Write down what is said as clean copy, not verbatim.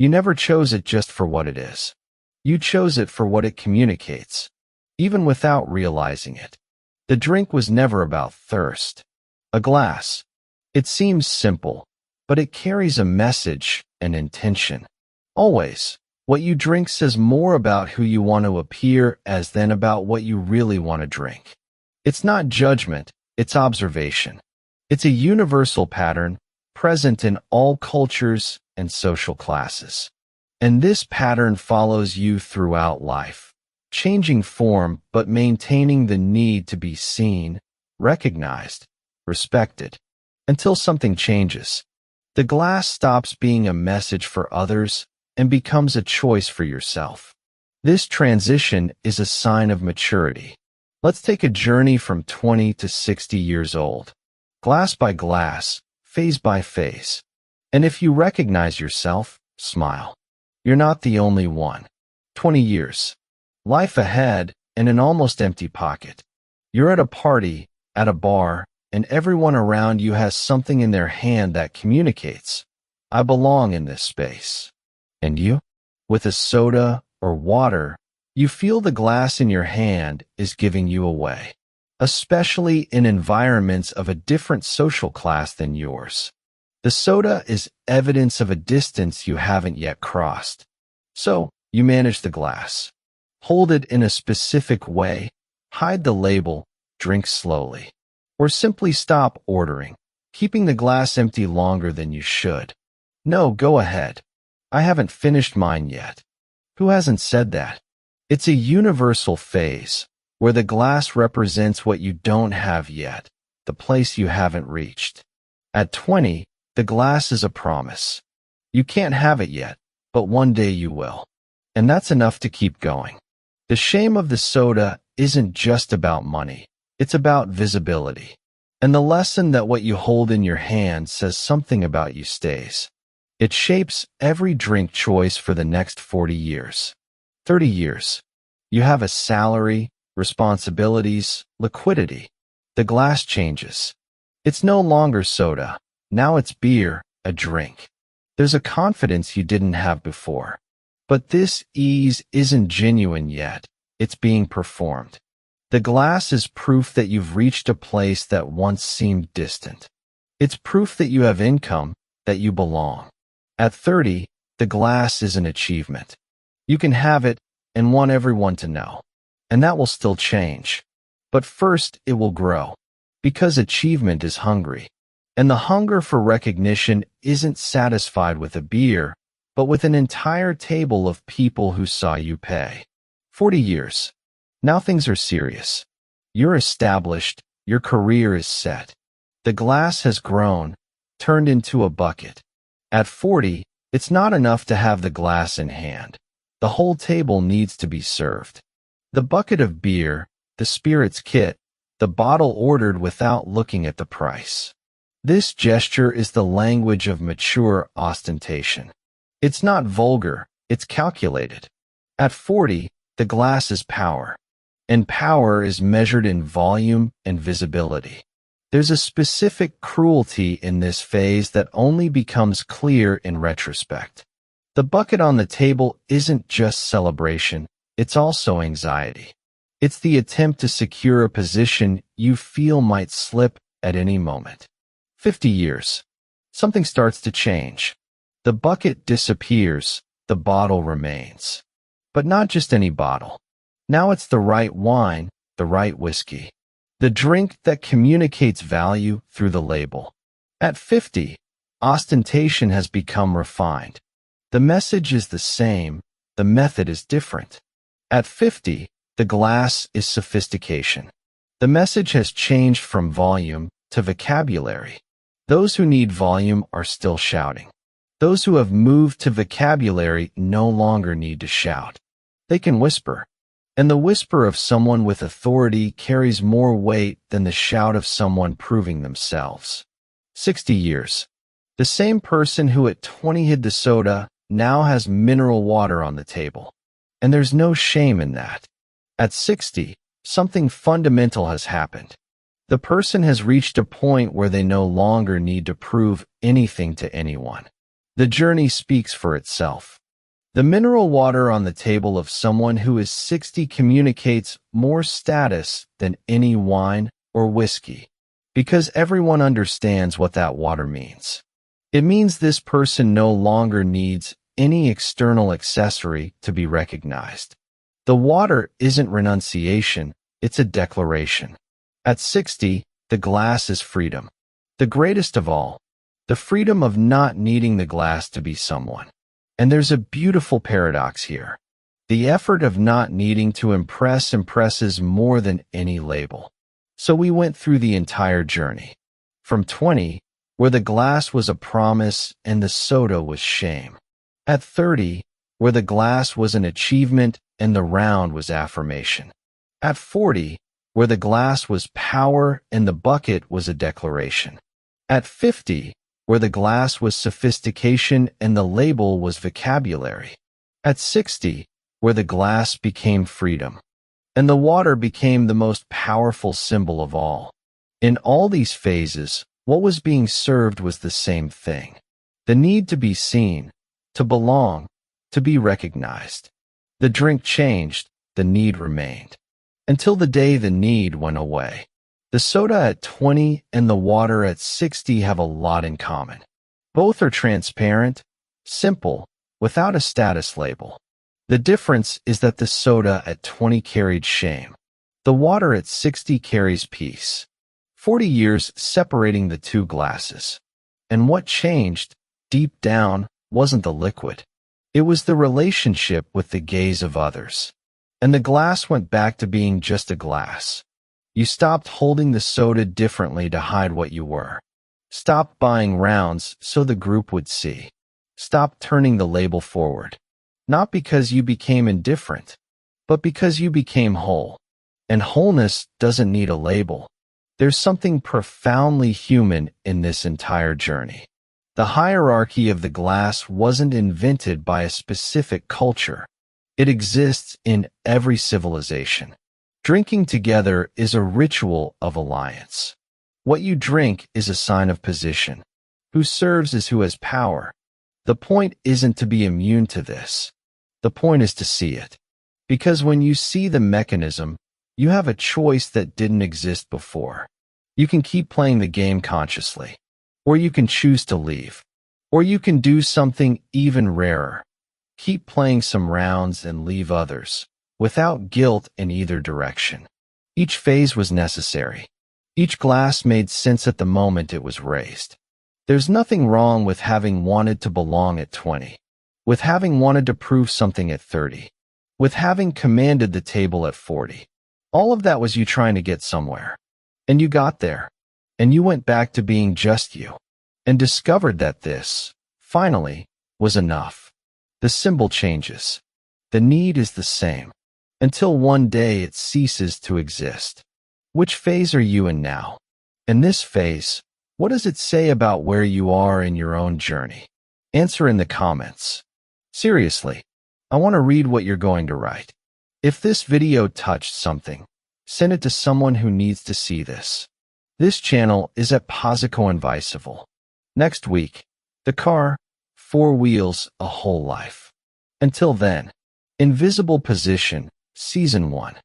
You never chose it just for what it is. You chose it for what it communicates, even without realizing it. The drink was never about thirst. A glass. It seems simple, but it carries a message and intention. Always, what you drink says more about who you want to appear as than about what you really want to drink. It's not judgment, it's observation. It's a universal pattern present in all cultures and social classes. And this pattern follows you throughout life, changing form but maintaining the need to be seen, recognized, respected, until something changes. The glass stops being a message for others and becomes a choice for yourself. This transition is a sign of maturity. Let's take a journey from 20 to 60 years old, glass by glass, phase by phase. And if you recognize yourself, smile. You're not the only one. 20 years. Life ahead and an almost empty pocket. You're at a party, at a bar, and everyone around you has something in their hand that communicates, I belong in this space. And you? With a soda or water, you feel the glass in your hand is giving you away, especially in environments of a different social class than yours. The soda is evidence of a distance you haven't yet crossed. So, you manage the glass. Hold it in a specific way, hide the label, drink slowly. Or simply stop ordering, keeping the glass empty longer than you should. No, go ahead. I haven't finished mine yet. Who hasn't said that? It's a universal phase, where the glass represents what you don't have yet, the place you haven't reached. At 20, the glass is a promise. You can't have it yet, but one day you will. And that's enough to keep going. The shame of the soda isn't just about money. It's about visibility. And the lesson that what you hold in your hand says something about you stays. It shapes every drink choice for the next 40 years. 30 years. You have a salary, responsibilities, liquidity. The glass changes. It's no longer soda. Now it's beer, a drink. There's a confidence you didn't have before. But this ease isn't genuine yet. It's being performed. The glass is proof that you've reached a place that once seemed distant. It's proof that you have income, that you belong. At 30, the glass is an achievement. You can have it and want everyone to know. And that will still change. But first, it will grow. Because achievement is hungry. And the hunger for recognition isn't satisfied with a beer, but with an entire table of people who saw you pay. 40 years. Now things are serious. You're established, your career is set. The glass has grown, turned into a bucket. At 40, it's not enough to have the glass in hand. The whole table needs to be served. The bucket of beer, the spirits kit, the bottle ordered without looking at the price. This gesture is the language of mature ostentation. It's not vulgar, it's calculated. At 40, the glass is power. And power is measured in volume and visibility. There's a specific cruelty in this phase that only becomes clear in retrospect. The bucket on the table isn't just celebration, it's also anxiety. It's the attempt to secure a position you feel might slip at any moment. 50 years. Something starts to change. The bucket disappears, the bottle remains. But not just any bottle. Now it's the right wine, the right whiskey. The drink that communicates value through the label. At 50, ostentation has become refined. The message is the same, the method is different. At 50, the glass is sophistication. The message has changed from volume to vocabulary. Those who need volume are still shouting. Those who have moved to vocabulary no longer need to shout. They can whisper. And the whisper of someone with authority carries more weight than the shout of someone proving themselves. 60 years. The same person who at 20 hid the soda now has mineral water on the table. And there's no shame in that. At 60, something fundamental has happened. The person has reached a point where they no longer need to prove anything to anyone. The journey speaks for itself. The mineral water on the table of someone who is 60 communicates more status than any wine or whiskey, because everyone understands what that water means. It means this person no longer needs any external accessory to be recognized. The water isn't renunciation, it's a declaration. At 60, the glass is freedom. The greatest of all, the freedom of not needing the glass to be someone. And there's a beautiful paradox here. The effort of not needing to impress impresses more than any label. So we went through the entire journey. From 20, where the glass was a promise and the soda was shame. At 30, where the glass was an achievement and the round was affirmation. At 40, where the glass was power and the bucket was a declaration. At 50, where the glass was sophistication and the label was vocabulary. At 60, where the glass became freedom, and the water became the most powerful symbol of all. In all these phases, what was being served was the same thing. The need to be seen, to belong, to be recognized. The drink changed, the need remained. Until the day the need went away. The soda at 20 and the water at 60 have a lot in common. Both are transparent, simple, without a status label. The difference is that the soda at 20 carried shame. The water at 60 carries peace. 40 years separating the two glasses. And what changed, deep down, wasn't the liquid. It was the relationship with the gaze of others. And the glass went back to being just a glass. You stopped holding the soda differently to hide what you were. Stopped buying rounds so the group would see. Stopped turning the label forward. Not because you became indifferent, but because you became whole. And wholeness doesn't need a label. There's something profoundly human in this entire journey. The hierarchy of the glass wasn't invented by a specific culture. It exists in every civilization. Drinking together is a ritual of alliance. What you drink is a sign of position. Who serves is who has power. The point isn't to be immune to this. The point is to see it. Because when you see the mechanism, you have a choice that didn't exist before. You can keep playing the game consciously. Or you can choose to leave. Or you can do something even rarer. Keep playing some rounds and leave others, without guilt in either direction. Each phase was necessary. Each glass made sense at the moment it was raised. There's nothing wrong with having wanted to belong at 20, with having wanted to prove something at 30, with having commanded the table at 40. All of that was you trying to get somewhere. And you got there. And you went back to being just you. And discovered that this, finally, was enough. The symbol changes. The need is the same. Until one day it ceases to exist. Which phase are you in now? In this phase, what does it say about where you are in your own journey? Answer in the comments. Seriously, I want to read what you're going to write. If this video touched something, send it to someone who needs to see this. This channel is at Posico Invisible. Next week, the car, 4 wheels, a whole life. Until then, Invisible Position, Season 1.